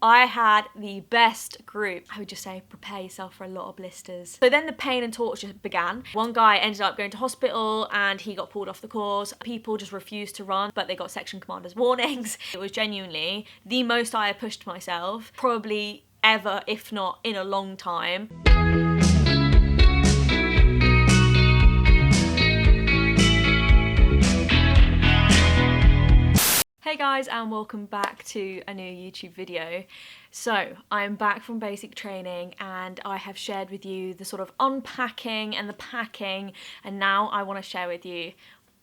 I had the best group. I would just say prepare yourself for a lot of blisters. So then the pain and torture began. One guy ended up going to hospital and he got pulled off the course. People just refused to run, but they got section commanders warnings. It was genuinely the most I had pushed myself, probably ever, if not in a long time. Hey guys, and welcome back to a new YouTube video. So I'm back from basic training and I have shared with you the sort of unpacking and the packing, and now I want to share with you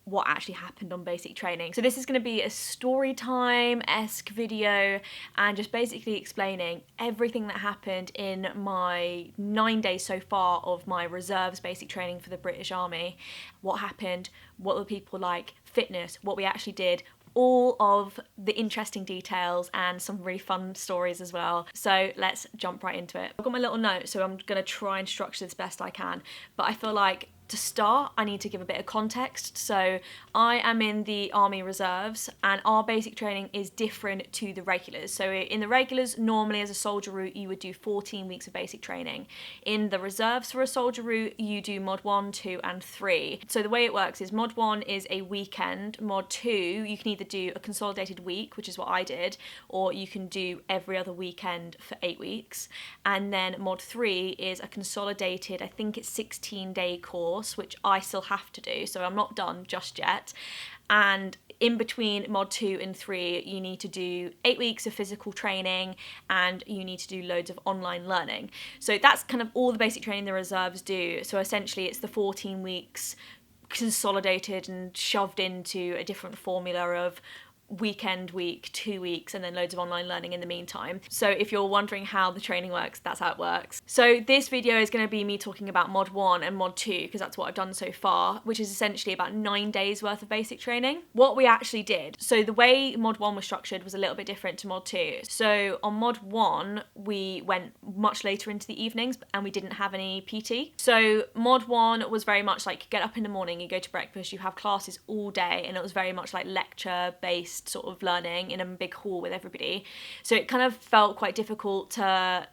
what actually happened on basic training. So this is going to be a story time-esque video and just basically explaining everything that happened in my 9 days so far of my reserves basic training for the British Army. What happened, what were people like, fitness, what we actually did, all of the interesting details and some really fun stories as well. So let's jump right into it. I've got my little note, so I'm gonna try and structure this best I can, but I feel like to start, I need to give a bit of context. So I am in the Army Reserves and our basic training is different to the regulars. So in the regulars, normally as a soldier route, you would do 14 weeks of basic training. In the reserves for a soldier route, you do mod 1, 2 and 3. So the way it works is mod 1 is a weekend, mod 2, you can either do a consolidated week, which is what I did, or you can do every other weekend for 8 weeks. And then mod 3 is a consolidated, I think it's 16-day course, which I still have to do, so I'm not done just yet. And in between mod 2 and 3, you need to do 8 weeks of physical training and you need to do loads of online learning. So that's kind of all the basic training the reserves do. So essentially it's the 14 weeks consolidated and shoved into a different formula of weekend, week, 2 weeks, and then loads of online learning in the meantime. So if you're wondering how the training works, that's how it works. So this video is going to be me talking about mod 1 and mod 2 because that's what I've done so far, which is essentially about 9 days worth of basic training. What we actually did, so the way mod 1 was structured was a little bit different to mod 2. So on mod 1 we went much later into the evenings and we didn't have any PT. So mod 1 was very much like get up in the morning, you go to breakfast, you have classes all day, and it was very much like lecture based sort of learning in a big hall with everybody. So it kind of felt quite difficult to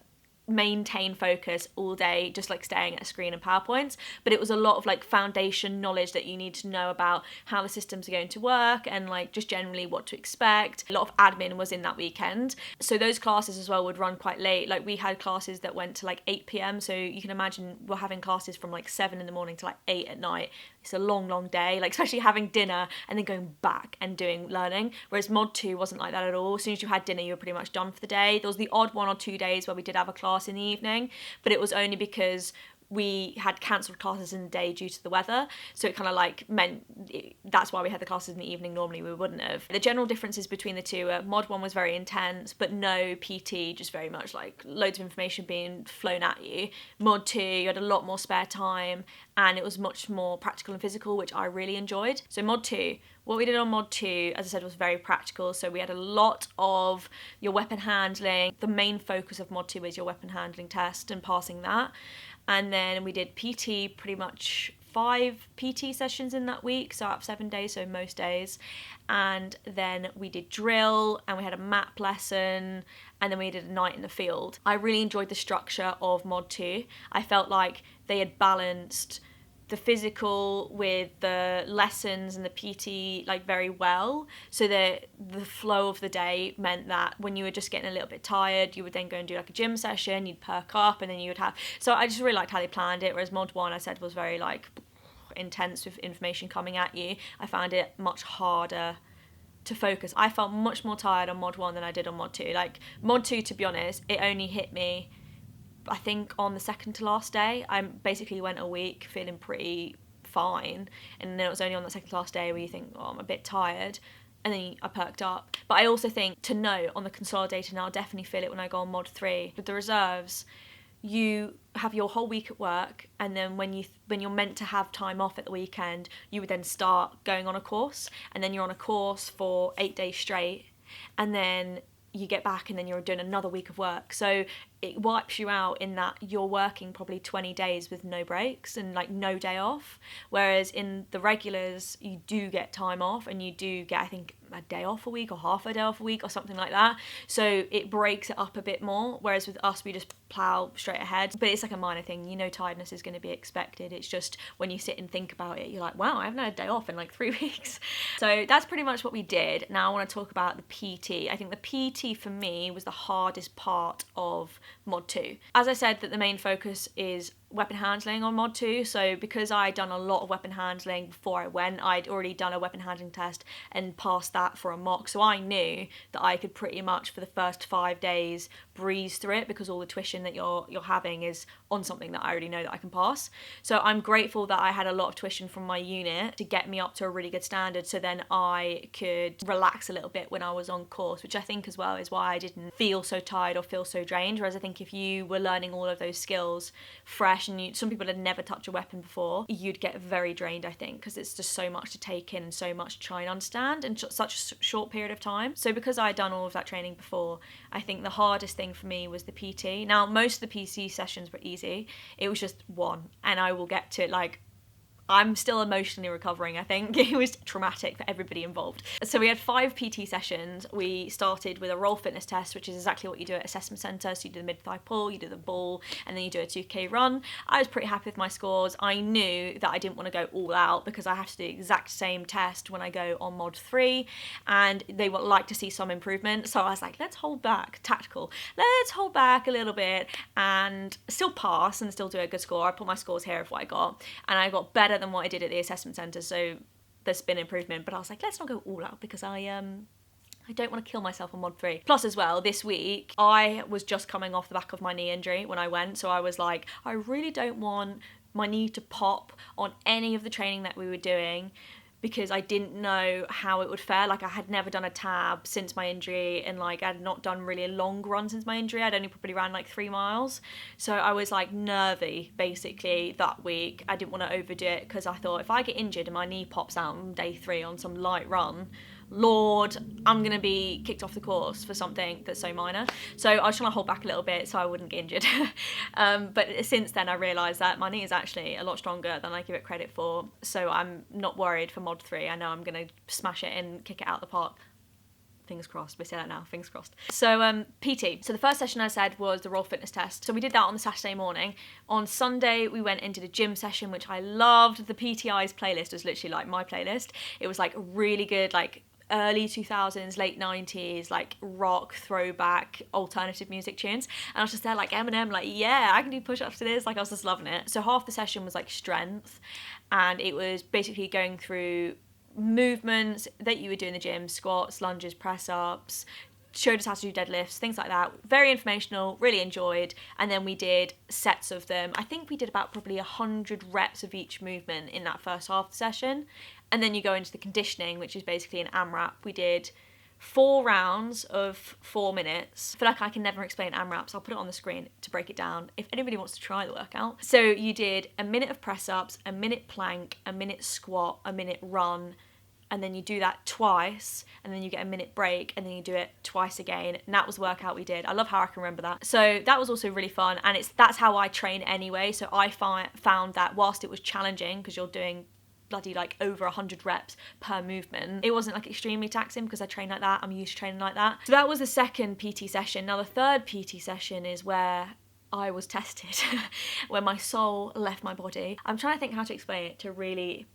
maintain focus all day just like staring at a screen and PowerPoints, but it was a lot of like foundation knowledge that you need to know about how the systems are going to work and like just generally what to expect. A lot of admin was in that weekend, so those classes as well would run quite late. Like we had classes that went to like 8 p.m, so you can imagine we're having classes from like 7 in the morning to like 8 at night. It's a long day, like especially having dinner and then going back and doing learning, whereas mod 2 wasn't like that at all. As soon as you had dinner you were pretty much done for the day. There was the odd 1 or 2 days where we did have a class in the evening, but it was only because we had cancelled classes in the day due to the weather, so it kind of like meant that's why we had the classes in the evening. Normally we wouldn't have. The general differences between the two are mod 1 was very intense but no PT, just very much like loads of information being flown at you. Mod 2 you had a lot more spare time and it was much more practical and physical, which I really enjoyed. So mod 2, what we did on mod 2, as I said, was very practical. So we had a lot of your weapon handling. The main focus of mod 2 is your weapon handling test and passing that. And then we did PT, pretty much 5 PT sessions in that week, so out of 7 days, so most days. And then we did drill and we had a map lesson and then we did a night in the field. I really enjoyed the structure of mod 2. I felt like they had balanced the physical with the lessons and the PT like very well, so that the flow of the day meant that when you were just getting a little bit tired you would then go and do like a gym session, you'd perk up, and then you would have, so I just really liked how they planned it. Whereas mod 1 I said was very like intense with information coming at you. I found it much harder to focus. I felt much more tired on mod 1 than I did on mod 2. Like mod 2, to be honest, it only hit me I think on the second to last day. I basically went a week feeling pretty fine, and then it was only on the second to last day where you think, oh, I'm a bit tired, and then I perked up. But I also think to note on the consolidated, and I'll definitely feel it when I go on mod 3, with the reserves, you have your whole week at work, and then when you're meant to have time off at the weekend, you would then start going on a course, and then you're on a course for 8 days straight, and then you get back and then you're doing another week of work. So it wipes you out in that you're working probably 20 days with no breaks and like no day off. Whereas in the regulars, you do get time off and you do get, I think, a day off a week or half a day off a week or something like that. So it breaks it up a bit more, whereas with us, we just plow straight ahead. But it's like a minor thing, you know, tiredness is going to be expected. It's just when you sit and think about it, you're like, wow, I haven't had a day off in like 3 weeks. So that's pretty much what we did. Now I want to talk about the PT. I think the PT for me was the hardest part of Mod 2. As I said, that the main focus is weapon handling on Mod 2, so because I'd done a lot of weapon handling before I went, I'd already done a weapon handling test and passed that for a mock, so I knew that I could pretty much for the first 5 days breeze through it, because all the tuition that you're having is on something that I already know that I can pass. So I'm grateful that I had a lot of tuition from my unit to get me up to a really good standard, so then I could relax a little bit when I was on course, which I think as well is why I didn't feel so tired or feel so drained. Whereas I think if you were learning all of those skills fresh and some people had never touched a weapon before, you'd get very drained, I think, because it's just so much to take in and so much to try and understand in such a short period of time. So because I'd done all of that training before, I think the hardest thing for me was the PT. Now, most of the PT sessions were easy. It was just one, and I will get to it. Like, I'm still emotionally recovering, I think. It was traumatic for everybody involved. So we had 5 PT sessions. We started with a roll fitness test, which is exactly what you do at assessment centre. So you do the mid-thigh pull, you do the ball, and then you do a 2K run. I was pretty happy with my scores. I knew that I didn't want to go all out because I have to do the exact same test when I go on Mod 3, and they would like to see some improvement. So I was like, let's hold back, tactical. Let's hold back a little bit and still pass and still do a good score. I put my scores here of what I got, and I got better than what I did at the assessment centre, so there's been improvement. But I was like, let's not go all out because I don't want to kill myself on Mod 3. Plus as well, this week I was just coming off the back of my knee injury when I went, so I was like, I really don't want my knee to pop on any of the training that we were doing, because I didn't know how it would fare. Like, I had never done a tab since my injury, and like I had not done really a long run since my injury. I'd only probably ran like 3 miles. So I was like nervy basically that week. I didn't want to overdo it because I thought if I get injured and my knee pops out on day 3 on some light run, Lord, I'm gonna be kicked off the course for something that's so minor. So I was trying to hold back a little bit so I wouldn't get injured. But since then I realised that my knee is actually a lot stronger than I give it credit for. So I'm not worried for Mod 3. I know I'm gonna smash it and kick it out the park. Fingers crossed, we say that now, fingers crossed. So PT. So the first session I said was the roll fitness test. So we did that on the Saturday morning. On Sunday we went into the gym session, which I loved. The PTI's playlist was literally like my playlist. It was like really good, like early 2000s, late 90s, like rock, throwback, alternative music tunes. And I was just there like Eminem, like, yeah, I can do push-ups to this. Like, I was just loving it. So half the session was like strength, and it was basically going through movements that you would do in the gym: squats, lunges, press-ups, showed us how to do deadlifts, things like that. Very informational, really enjoyed. And then we did sets of them. I think we did about probably 100 reps of each movement in that first half of the session. And then you go into the conditioning, which is basically an AMRAP. We did 4 rounds of 4 minutes. I feel like I can never explain AMRAPs. I'll put it on the screen to break it down if anybody wants to try the workout. So you did a minute of press-ups, a minute plank, a minute squat, a minute run, and then you do that twice, and then you get a minute break, and then you do it twice again. And that was the workout we did. I love how I can remember that. So that was also really fun, and that's how I train anyway. So I found that whilst it was challenging, because you're doing bloody like over 100 reps per movement, it wasn't like extremely taxing because I train like that. I'm used to training like that. So that was the second PT session. Now the third PT session is where I was tested, where my soul left my body. I'm trying to think how to explain it to really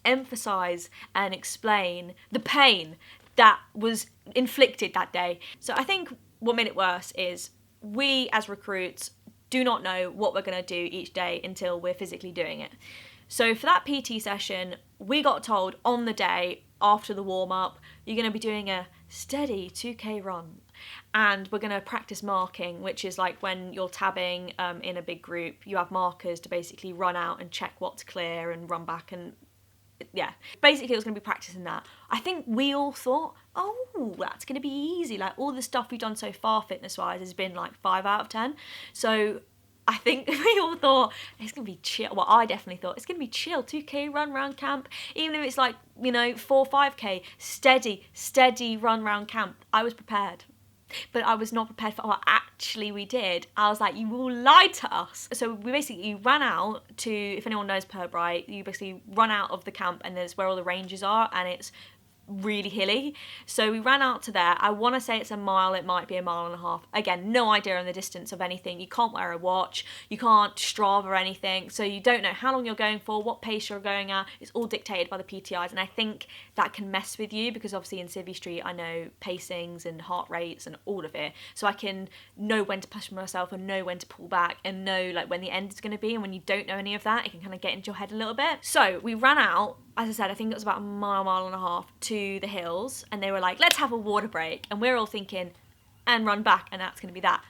emphasize and explain the pain that was inflicted that day. So I think what made it worse is we as recruits do not know what we're going to do each day until we're physically doing it. So for that PT session, we got told on the day after the warm-up, you're going to be doing a steady 2K run, and we're going to practice marking, which is like when you're tabbing in a big group, you have markers to basically run out and check what's clear and run back, and yeah, basically it was going to be practicing that. I think we all thought, oh, that's going to be easy. Like, all the stuff we've done so far fitness-wise has been like 5 out of 10. So I think we all thought it's going to be chill. Well, I definitely thought it's going to be chill. 2K run round camp. Even if it's like, 4, 5K, steady run round camp. I was prepared. But I was not prepared for what actually we did. I was like, you all lied to us. So we basically ran out to, if anyone knows Purbright, you basically run out of the camp, and there's where all the ranges are, and it's really hilly. So we ran out to there. I want to say it's a mile, it might be a mile and a half. Again, no idea on the distance of anything. You can't wear a watch, you can't Strava or anything, so you don't know how long you're going for, what pace you're going at. It's all dictated by the PTIs, and I think that can mess with you, because obviously in Civvy Street I know pacings and heart rates and all of it, so I can know when to push myself and know when to pull back and know like when the end is going to be. And when you don't know any of that, it can kind of get into your head a little bit. So we ran out, as I said, I think it was about a mile and a half to the hills, and they were like, let's have a water break, and we're all thinking, and run back, and that's going to be that.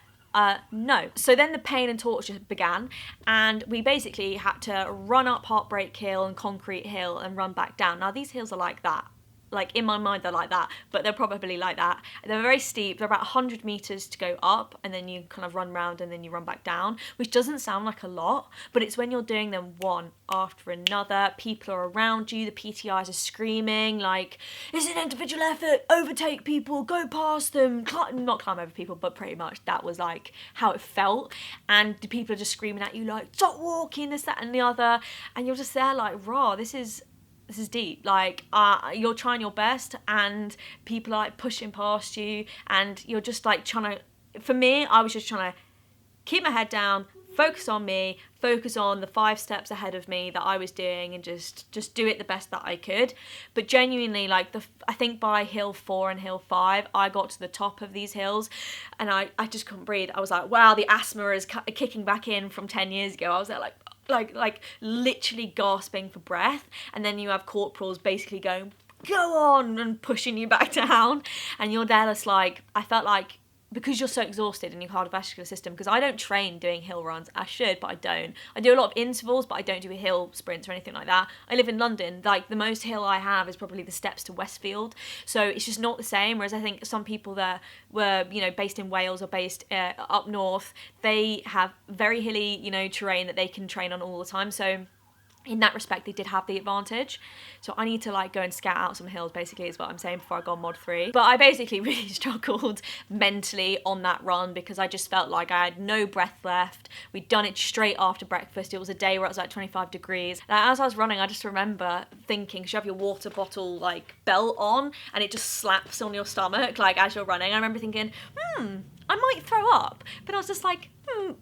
No. So then the pain and torture began, and we basically had to run up Heartbreak Hill and Concrete Hill and run back down. Now these hills are like that. Like in my mind they're like that, but they're probably like that. They're very steep. They're about 100 meters to go up, and then you kind of run round and then you run back down, which doesn't sound like a lot, but it's when you're doing them one after another. People are around you, the PTIs are screaming like, it's an individual effort, overtake people, go past them, not climb over people, but pretty much that was like how it felt. And the people are just screaming at you like, stop walking, this, that and the other, and you're just there like, raw, this is deep. Like you're trying your best and people are like pushing past you, and you're just like trying to, for me, I was just trying to keep my head down, focus on me, focus on the 5 steps ahead of me that I was doing, and just do it the best that I could. But genuinely, like I think by hill 4 and hill 5 I got to the top of these hills and I just couldn't breathe. I was like, wow, the asthma is kicking back in from 10 years ago. I was there like literally gasping for breath, and then you have corporals basically going, go on, and pushing you back down, and you're there just like, I felt like, because you're so exhausted in your cardiovascular system, because I don't train doing hill runs. I should, but I don't. I do a lot of intervals, but I don't do hill sprints or anything like that. I live in London. Like, the most hill I have is probably the steps to Westfield. So it's just not the same. Whereas I think some people that were, you know, based in Wales or based up north, they have very hilly, you know, terrain that they can train on all the time. So in that respect, they did have the advantage. So I need to like go and scout out some hills, basically, is what I'm saying, before I go on mod 3. But I basically really struggled mentally on that run, because I just felt like I had no breath left. We'd done it straight after breakfast. It was a day where it was like 25 degrees. And as I was running, I just remember thinking, 'cause you have your water bottle like belt on and it just slaps on your stomach like as you're running. I remember thinking, I might throw up. But I was just like,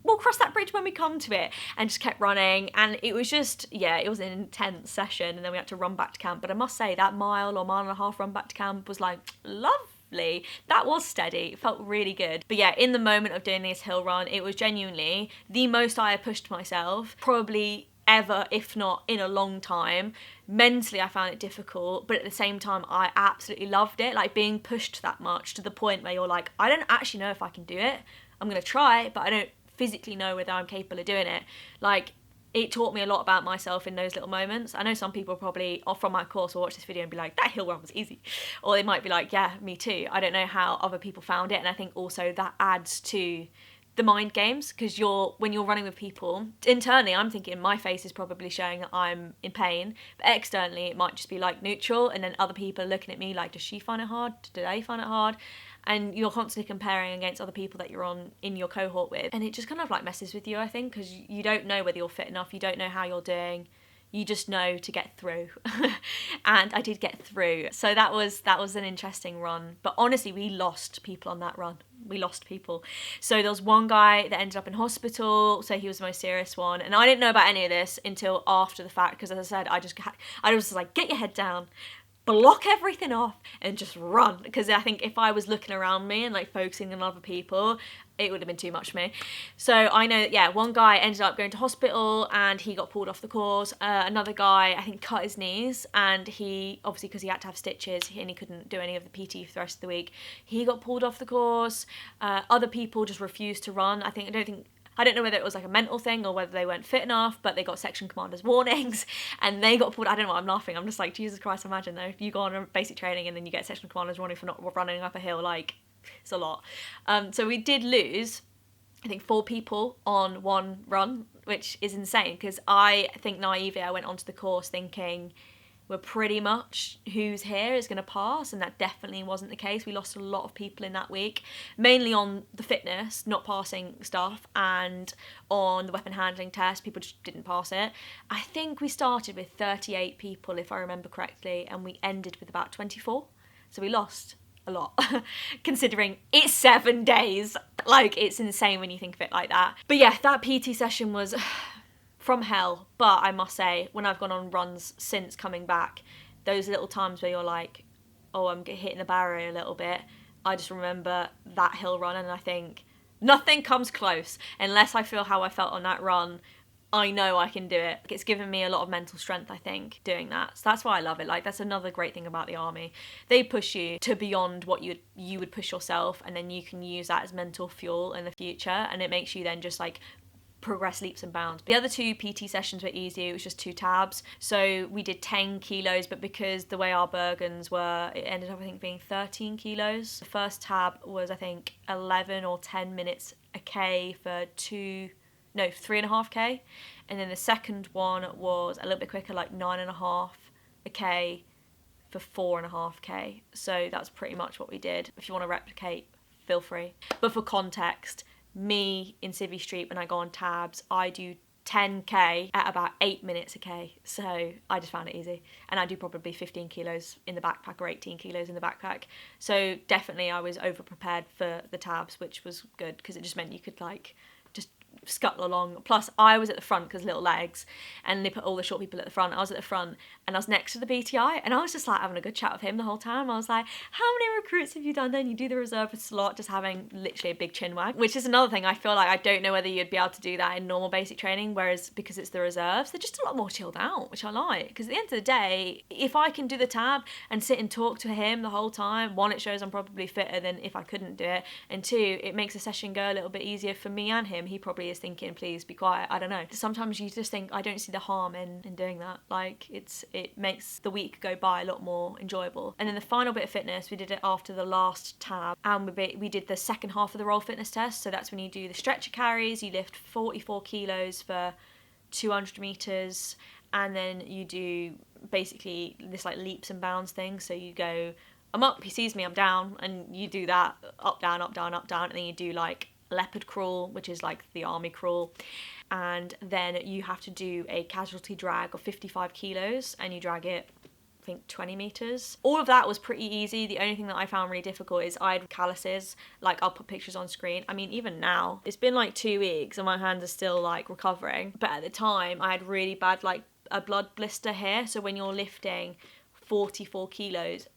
we'll cross that bridge when we come to it, and just kept running. And it was just, yeah, it was an intense session, and then we had to run back to camp. But I must say, that mile or mile and a half run back to camp was like lovely. That was steady. It felt really good. But yeah, in the moment of doing this hill run, it was genuinely the most I had pushed myself probably ever, if not in a long time. Mentally I found it difficult, but at the same time I absolutely loved it, like being pushed that much to the point where you're like, I don't actually know if I can do it. I'm gonna try, but I don't physically know whether I'm capable of doing it. Like, it taught me a lot about myself in those little moments. I know some people probably, or from my course, will watch this video and be like, that hill run was easy. Or they might be like, yeah, me too. I don't know how other people found it. And I think also that adds to the mind games, because when you're running with people, internally I'm thinking my face is probably showing that I'm in pain, but externally it might just be like neutral, and then other people are looking at me like, does she find it hard? Do they find it hard? And you're constantly comparing against other people that you're in your cohort with, and it just kind of like messes with you, I think, because you don't know whether you're fit enough, you don't know how you're doing. You just know to get through. And I did get through. So that was an interesting run. But honestly, we lost people on that run. We lost people. So there was one guy that ended up in hospital. So he was the most serious one. And I didn't know about any of this until after the fact. Because as I said, I was like, get your head down, block everything off, and just run. Because I think if I was looking around me and like focusing on other people, it would have been too much for me. So I know that, yeah, one guy ended up going to hospital and he got pulled off the course. Another guy, I think, cut his knees, and he, obviously because he had to have stitches and he couldn't do any of the PT for the rest of the week, he got pulled off the course. Other people just refused to run. I don't know whether it was like a mental thing or whether they weren't fit enough, but they got section commanders warnings and they got pulled. I don't know why I'm laughing. I'm just like, Jesus Christ, imagine though, if you go on basic training and then you get section commanders warning for not running up a hill, like, it's a lot. So we did lose, I think, 4 people on one run, which is insane, because I think naively I went onto the course thinking we're pretty much who's here is going to pass, and that definitely wasn't the case. We lost a lot of people in that week, mainly on the fitness, not passing stuff, and on the weapon handling test, people just didn't pass it. I think we started with 38 people, if I remember correctly, and we ended with about 24, so we lost a lot considering it's 7 days. Like, it's insane when you think of it like that. But yeah, that PT session was from hell. But I must say, when I've gone on runs since coming back, those little times where you're like, oh, I'm hitting the barrier a little bit, I just remember that hill run and I think nothing comes close. Unless I feel how I felt on that run, I know I can do it. It's given me a lot of mental strength, I think, doing that. So that's why I love it. Like, that's another great thing about the army. They push you to beyond what you would push yourself, and then you can use that as mental fuel in the future, and it makes you then just like progress leaps and bounds. The other 2 PT sessions were easy. It was just 2 tabs. So we did 10 kilos, but because the way our Bergens were, it ended up, I think, being 13 kilos. The first tab was, I think, 11 or 10 minutes a K for 3.5K, and then the second one was a little bit quicker, like 9.5 a K for 4.5K. So that's pretty much what we did. If you want to replicate, feel free. But for context, me in Civvy Street, when I go on tabs, I do 10K at about 8 minutes a K. So I just found it easy. And I do probably 15 kilos in the backpack or 18 kilos in the backpack. So definitely I was over prepared for the tabs, which was good because it just meant you could like just scuttle along. Plus I was at the front because little legs, and they put all the short people at the front. I was at the front and I was next to the BTI, and I was just like having a good chat with him the whole time. I was like, how many recruits have you done then? You do the reserve slot, just having literally a big chin wag, which is another thing. I feel like I don't know whether you'd be able to do that in normal basic training, whereas because it's the reserves, they're just a lot more chilled out, which I like. Because at the end of the day, if I can do the tab and sit and talk to him the whole time, one, it shows I'm probably fitter than if I couldn't do it, and two, it makes the session go a little bit easier for me and him. He probably is thinking, please be quiet. I don't know. Sometimes you just think, I don't see the harm in doing that. Like, it makes the week go by a lot more enjoyable. And then the final bit of fitness, we did it after the last tab, and we did the second half of the roll fitness test. So that's when you do the stretcher carries, you lift 44 kilos for 200 meters, and then you do basically this like leaps and bounds thing. So you go, I'm up, he sees me, I'm down, and you do that up, down, up, down, up, down, and then you do like leopard crawl, which is like the army crawl, and then you have to do a casualty drag of 55 kilos, and you drag it, I think, 20 meters. All of that was pretty easy. The only thing that I found really difficult is I had calluses. Like, I'll put pictures on screen. I mean, even now, it's been like 2 weeks and my hands are still like recovering, but at the time I had really bad like a blood blister here. So when you're lifting 44 kilos,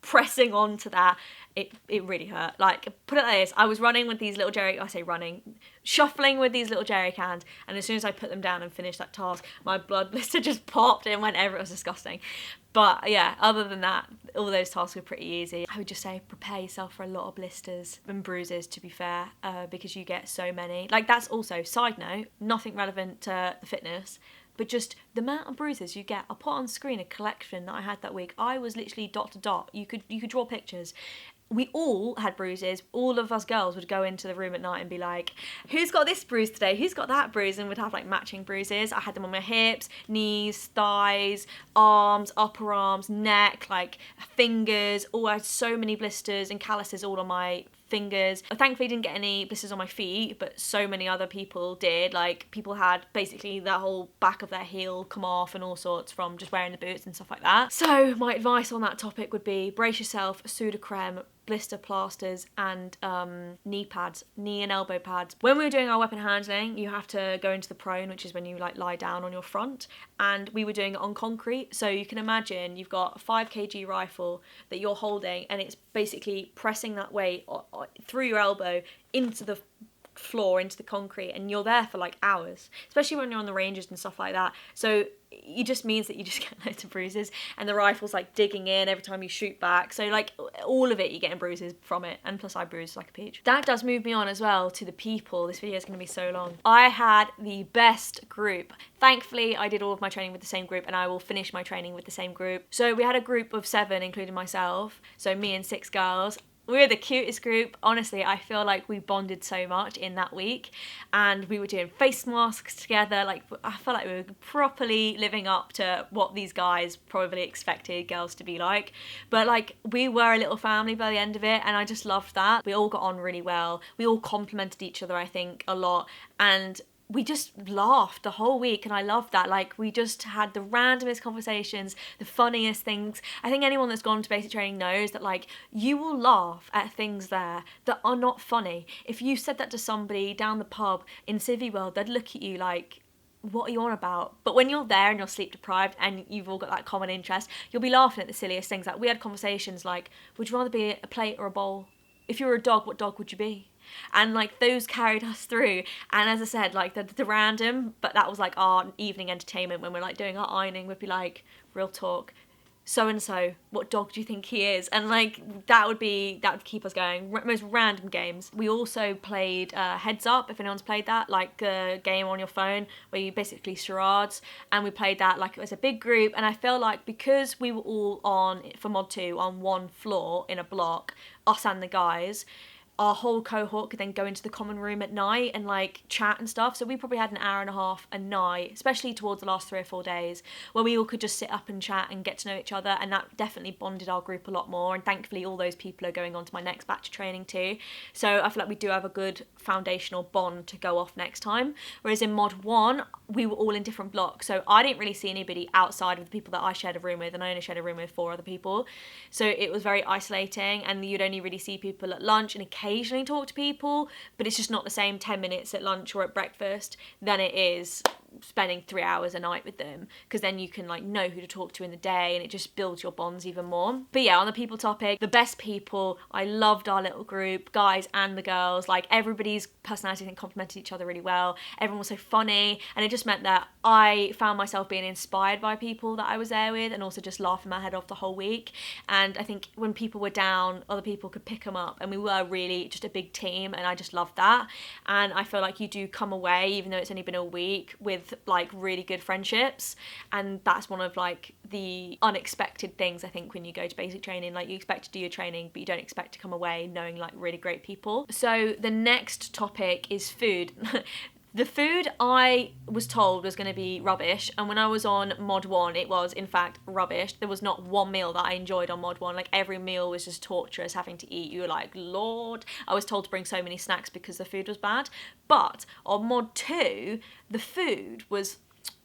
pressing onto that, it really hurt. Like, put it like this, I was running with these little shuffling with these little jerry cans, and as soon as I put them down and finished that task, my blood blister just popped and went everywhere. It was disgusting. But yeah, other than that, all those tasks were pretty easy. I would just say prepare yourself for a lot of blisters and bruises, to be fair, because you get so many. Like, that's also, side note, nothing relevant to the fitness, but just the amount of bruises you get. I'll put on screen a collection that I had that week. I was literally dot to dot. You could draw pictures. We all had bruises. All of us girls would go into the room at night and be like, who's got this bruise today? Who's got that bruise? And we'd have like matching bruises. I had them on my hips, knees, thighs, arms, upper arms, neck, like fingers. Oh, I had so many blisters and calluses all on my fingers. I thankfully didn't get any blisters on my feet, but so many other people did. Like, people had basically the whole back of their heel come off and all sorts from just wearing the boots and stuff like that. So my advice on that topic would be brace yourself, Sudocrem, blister plasters, and knee pads, knee and elbow pads. When we were doing our weapon handling, you have to go into the prone, which is when you like lie down on your front, and we were doing it on concrete. So you can imagine you've got a 5 kg rifle that you're holding, and it's basically pressing that weight through your elbow into the floor, into the concrete, and you're there for like hours, especially when you're on the ranges and stuff like that. So it just means that you just get loads of bruises, and the rifle's like digging in every time you shoot back. So like all of it, you're getting bruises from it, and plus I bruised like a peach. That does move me on as well to the people. This video is going to be so long. I had the best group. Thankfully, I did all of my training with the same group, and I will finish my training with the same group. So we had a group of 7, including myself. So me and 6 girls. We're the cutest group. Honestly, I feel like we bonded so much in that week, and we were doing face masks together. Like, I felt like we were properly living up to what these guys probably expected girls to be like. But like, we were a little family by the end of it, and I just loved that. We all got on really well. We all complimented each other, I think, a lot, and we just laughed the whole week, and I loved that. Like, we just had the randomest conversations, the funniest things. I think anyone that's gone to basic training knows that, like, you will laugh at things there that are not funny. If you said that to somebody down the pub in Civvy World, they'd look at you like, what are you on about? But when you're there and you're sleep deprived and you've all got that common interest, you'll be laughing at the silliest things. Like, we had conversations like, would you rather be a plate or a bowl? If you were a dog, what dog would you be? And like, those carried us through. And as I said, like, the random, but that was like our evening entertainment when we're like doing our ironing, would be like, real talk, so and so, what dog do you think he is? And like, that would keep us going. Most random games. We also played Heads Up, if anyone's played that, like a game on your phone where you basically charades, and we played that like it was a big group. And I feel like because we were all on, for mod 2, on one floor in a block, us and the guys, our whole cohort could then go into the common room at night and like chat and stuff. So we probably had an hour and a half a night, especially towards the last 3 or 4 days, where we all could just sit up and chat and get to know each other, and that definitely bonded our group a lot more. And thankfully all those people are going on to my next batch of training too, so I feel like we do have a good foundational bond to go off next time. Whereas in mod 1 we were all in different blocks, so I didn't really see anybody outside of the people that I shared a room with, and I only shared a room with 4 other people, so it was very isolating, and you'd only really see people at lunch and occasionally talk to people, but it's just not the same 10 minutes at lunch or at breakfast than it is spending 3 hours a night with them, because then you can like know who to talk to in the day, and it just builds your bonds even more. But yeah, on the people topic, the best people, I loved our little group, guys and the girls. Like, everybody's personality, I think, complemented each other really well. Everyone was so funny, and it just meant that I found myself being inspired by people that I was there with, and also just laughing my head off the whole week. And I think when people were down, other people could pick them up, and we were really just a big team, and I just loved that. And I feel like you do come away, even though it's only been a week, with like really good friendships, and that's one of like the unexpected things I think when you go to basic training. Like, you expect to do your training, but you don't expect to come away knowing like really great people. So the next topic is food. The food I was told was going to be rubbish, and when I was on mod 1 it was in fact rubbish. There was not one meal that I enjoyed on mod 1. Like, every meal was just torturous having to eat. You were like, Lord. I was told to bring so many snacks because the food was bad. But on mod 2 the food was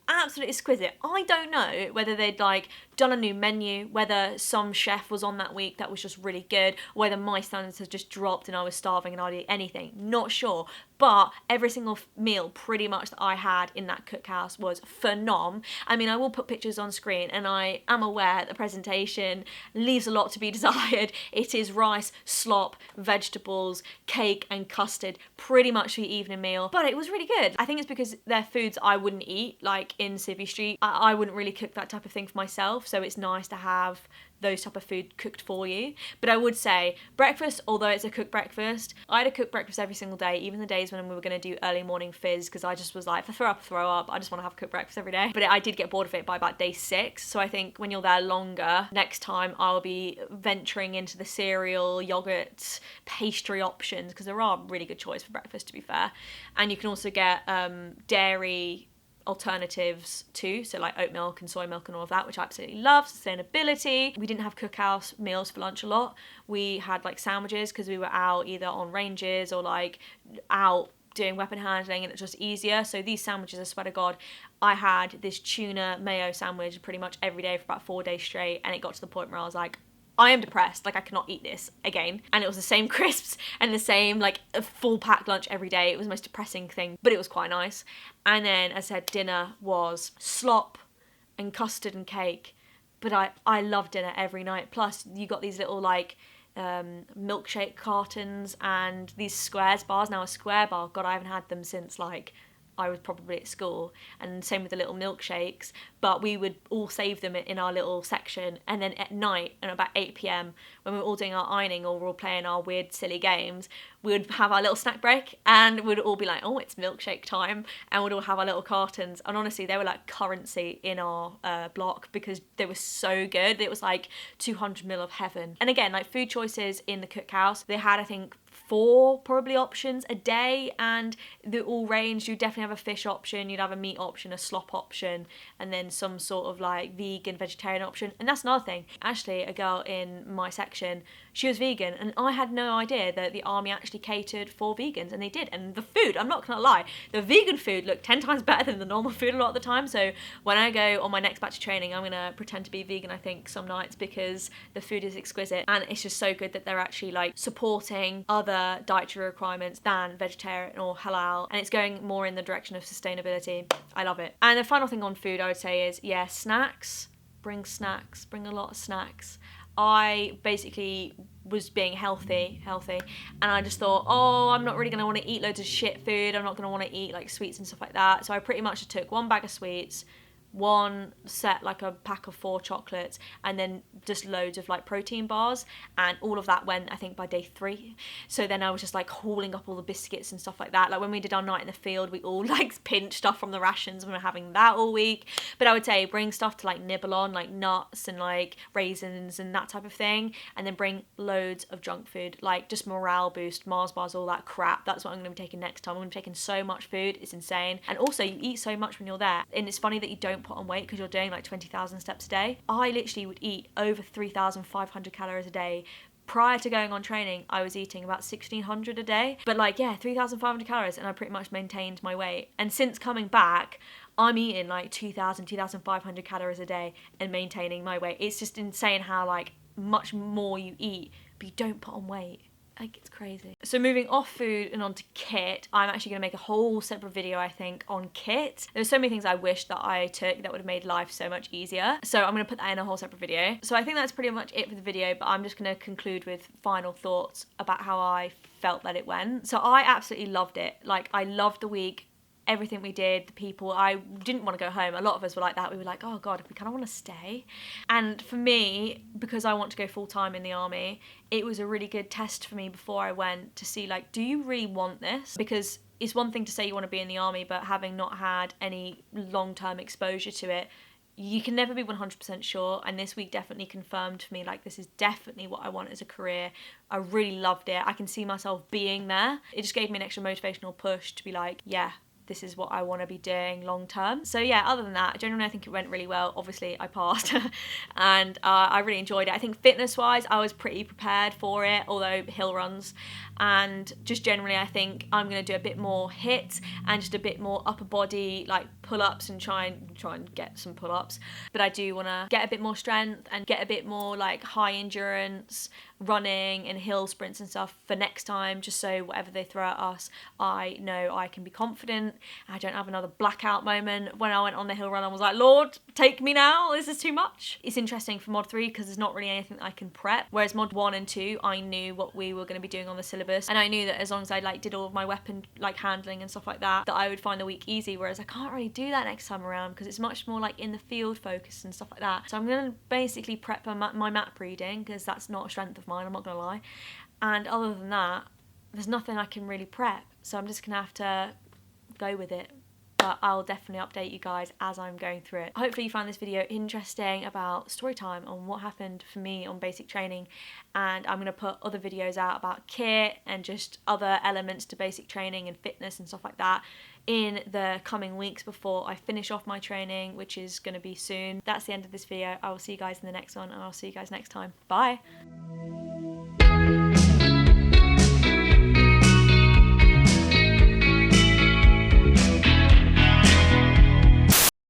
absolutely exquisite. I don't know whether they'd like done a new menu, whether some chef was on that week that was just really good, or whether my standards had just dropped and I was starving and I'd eat anything. Not sure. But every single meal pretty much that I had in that cookhouse was phenom. I mean, I will put pictures on screen, and I am aware the presentation leaves a lot to be desired. It is rice, slop, vegetables, cake and custard, pretty much the evening meal, but it was really good. I think it's because they're foods I wouldn't eat, like in Civvy Street. I wouldn't really cook that type of thing for myself, so it's nice to have those type of food cooked for you. But I would say breakfast, although it's a cooked breakfast, I had a cooked breakfast every single day, even the days when we were going to do early morning fizz, because I just was like, if I throw up, I just want to have cooked breakfast every day. But I did get bored of it by about day 6, so I think when you're there longer, next time I'll be venturing into the cereal, yogurt, pastry options, because there are really good choice for breakfast, to be fair. And you can also get dairy alternatives too, so like oat milk and soy milk and all of that, which I absolutely love. Sustainability. We didn't have cookhouse meals for lunch a lot. We had like sandwiches because we were out either on ranges or like out doing weapon handling, and it's just easier. So these sandwiches, I swear to God, I had this tuna mayo sandwich pretty much every day for about 4 days straight, and it got to the point where I was like, I am depressed, like I cannot eat this again. And it was the same crisps and the same like a full packed lunch every day. It was the most depressing thing, but it was quite nice. And then, as I said, dinner was slop and custard and cake, but I love dinner every night. Plus you got these little like milkshake cartons and these squares bars. Now a square bar, God, I haven't had them since like I was probably at school, and same with the little milkshakes, but we would all save them in our little section, and then at night, and about 8 p.m, when we were all doing our ironing or we were all playing our weird silly games, we would have our little snack break, and we'd all be like, oh, it's milkshake time, and we'd all have our little cartons, and honestly, they were like currency in our block, because they were so good. It was like 200 ml of heaven. And again, like food choices in the cookhouse, they had, I think, 4 probably options a day, and they all ranged. You'd definitely have a fish option, you'd have a meat option, a slop option, and then some sort of like vegan, vegetarian option. And that's another thing. Actually, a girl in my section, she was vegan, and I had no idea that the army actually catered for vegans, and they did. And the food, I'm not gonna lie, the vegan food looked 10 times better than the normal food a lot of the time. So when I go on my next batch of training, I'm gonna pretend to be vegan, I think, some nights, because the food is exquisite, and it's just so good that they're actually like supporting other dietary requirements than vegetarian or halal, and it's going more in the direction of sustainability. I love it. And the final thing on food I would say is, yeah, snacks. Bring a lot of snacks. I basically was being healthy, and I just thought, oh, I'm not really going to want to eat loads of shit food, I'm not going to want to eat like sweets and stuff like that, so I pretty much just took 1 bag of sweets, one set, like a pack of 4 chocolates, and then just loads of like protein bars, and all of that went, I think, by day 3. So then I was just like hauling up all the biscuits and stuff like that. Like when we did our night in the field, we all like pinched stuff from the rations, and we were having that all week. But I would say bring stuff to like nibble on, like nuts and like raisins and that type of thing, and then bring loads of junk food, like just morale boost, Mars bars, all that crap. That's what I'm going to be taking next time. I'm going to be taking so much food, it's insane. And also, you eat so much when you're there, and it's funny that you don't put on weight because you're doing like 20,000 steps a day. I literally would eat over 3,500 calories a day. Prior to going on training, I was eating about 1,600 a day. But like, yeah, 3,500 calories, and I pretty much maintained my weight. And since coming back, I'm eating like 2,000, 2,500 calories a day and maintaining my weight. It's just insane how like much more you eat, but you don't put on weight. Like, it's crazy. So moving off food and onto kit, I'm actually going to make a whole separate video, I think, on kit. There's so many things I wish that I took that would have made life so much easier. So I'm going to put that in a whole separate video. So I think that's pretty much it for the video, but I'm just going to conclude with final thoughts about how I felt that it went. So I absolutely loved it. Like, I loved the week. Everything we did, the people, I didn't want to go home. A lot of us were like that. We were like, oh God, we kind of want to stay. And for me, because I want to go full time in the army, it was a really good test for me before I went to see, like, do you really want this? Because it's one thing to say you want to be in the army, but having not had any long-term exposure to it, you can never be 100% sure, and this week definitely confirmed for me, like, this is definitely what I want as a career. I really loved it. I can see myself being there. It just gave me an extra motivational push to be like, yeah, this is what I want to be doing long term. So yeah, other than that, generally I think it went really well. Obviously I passed and I really enjoyed it. I think fitness wise I was pretty prepared for it, although hill runs, and just generally I think I'm going to do a bit more HIIT and just a bit more upper body, like pull-ups, and try and get some pull-ups. But I do want to get a bit more strength and get a bit more like high endurance running and hill sprints and stuff for next time, just so whatever they throw at us, I know I can be confident. I don't have another blackout moment when I went on the hill run. I was like, Lord, take me now, this is too much. It's interesting for mod 3 because there's not really anything I can prep, whereas mod 1 and 2 I knew what we were going to be doing on the syllabus, and I knew that as long as I like did all of my weapon like handling and stuff like that, that I would find the week easy, whereas I can't really do that next time around because it's much more like in the field focus and stuff like that. So I'm going to basically prep my map reading because that's not a strength of mine, I'm not going to lie, and other than that there's nothing I can really prep, so I'm just going to have to go with it. But I'll definitely update you guys as I'm going through it. Hopefully you found this video interesting about story time on what happened for me on basic training, and I'm going to put other videos out about kit and just other elements to basic training and fitness and stuff like that in the coming weeks before I finish off my training, which is going to be soon. That's the end of this video. I will see you guys in the next one, and I'll see you guys next time. Bye!